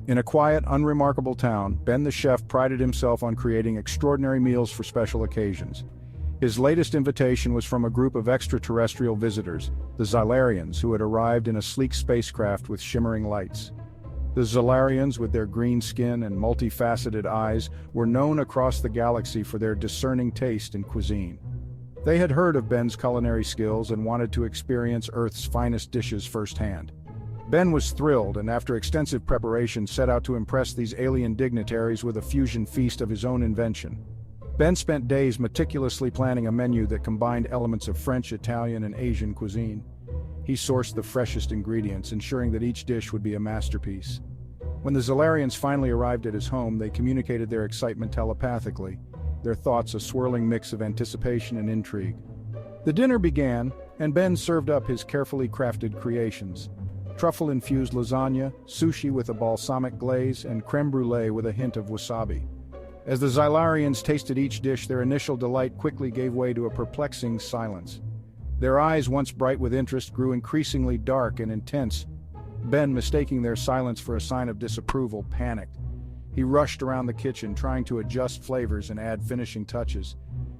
In a quiet, unremarkable town, Ben the chef prided himself on creating extraordinary meals for special occasions. His latest invitation was from a group of extraterrestrial visitors, the Xylarians, who had arrived in a sleek spacecraft with shimmering lights. The Xylarians, with their green skin and multifaceted eyes, were known across the galaxy for their discerning taste in cuisine. They had heard of Ben's culinary skills and wanted to experience Earth's finest dishes firsthand. Ben was thrilled and, after extensive preparation, set out to impress these alien dignitaries with a fusion feast of his own invention. Ben spent days meticulously planning a menu that combined elements of French, Italian, and Asian cuisine. He sourced the freshest ingredients, ensuring that each dish would be a masterpiece. When the Xylarians finally arrived at his home, they communicated their excitement telepathically, their thoughts a swirling mix of anticipation and intrigue. The dinner began, and Ben served up his carefully crafted creations: truffle-infused lasagna, sushi with a balsamic glaze, and creme brulee with a hint of wasabi. As the Xylarians tasted each dish, their initial delight quickly gave way to a perplexing silence. Their eyes, once bright with interest, grew increasingly dark and intense. Ben, mistaking their silence for a sign of disapproval, panicked. He rushed around the kitchen, trying to adjust flavors and add finishing touches.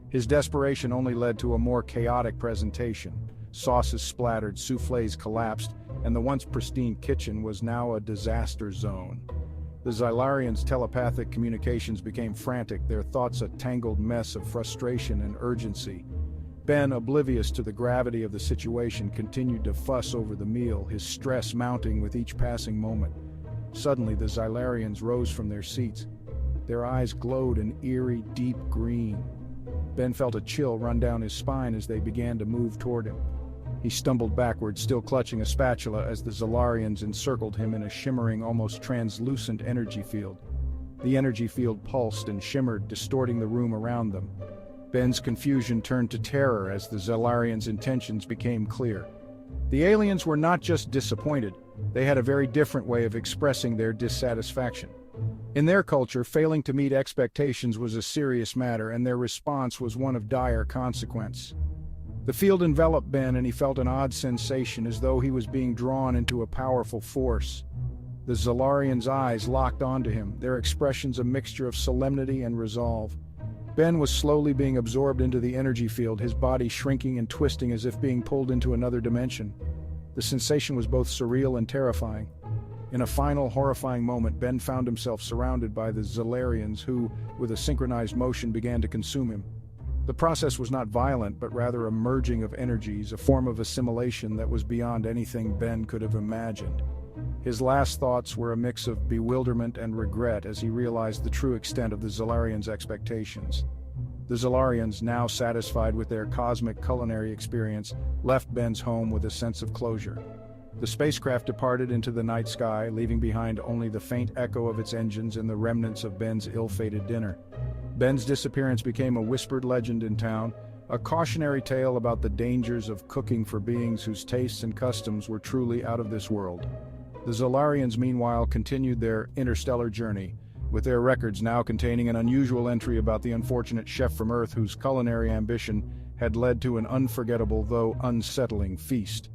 His desperation only led to a more chaotic presentation. Sauces splattered, soufflés collapsed, and the once pristine kitchen was now a disaster zone. The Xylarians' telepathic communications became frantic, their thoughts a tangled mess of frustration and urgency. Ben, oblivious to the gravity of the situation, continued to fuss over the meal, his stress mounting with each passing moment. Suddenly, the Xylarians rose from their seats. Their eyes glowed an eerie, deep green. Ben felt a chill run down his spine as they began to move toward him. He stumbled backward, still clutching a spatula, as the Xylarians encircled him in a shimmering, almost translucent energy field. The energy field pulsed and shimmered, distorting the room around them. Ben's confusion turned to terror as the Xylarians' intentions became clear. The aliens were not just disappointed, they had a very different way of expressing their dissatisfaction. In their culture, failing to meet expectations was a serious matter, and their response was one of dire consequence. The field enveloped Ben, and he felt an odd sensation, as though he was being drawn into a powerful force. The Xylarians' eyes locked onto him, their expressions a mixture of solemnity and resolve. Ben was slowly being absorbed into the energy field, his body shrinking and twisting as if being pulled into another dimension. The sensation was both surreal and terrifying. In a final, horrifying moment, Ben found himself surrounded by the Xylarians who, with a synchronized motion, began to consume him. The process was not violent, but rather a merging of energies, a form of assimilation that was beyond anything Ben could have imagined. His last thoughts were a mix of bewilderment and regret as he realized the true extent of the Xylarians' expectations. The Xylarians, now satisfied with their cosmic culinary experience, left Ben's home with a sense of closure. The spacecraft departed into the night sky, leaving behind only the faint echo of its engines and the remnants of Ben's ill-fated dinner. Ben's disappearance became a whispered legend in town, a cautionary tale about the dangers of cooking for beings whose tastes and customs were truly out of this world. The Xylarians, meanwhile, continued their interstellar journey, with their records now containing an unusual entry about the unfortunate chef from Earth whose culinary ambition had led to an unforgettable though unsettling feast.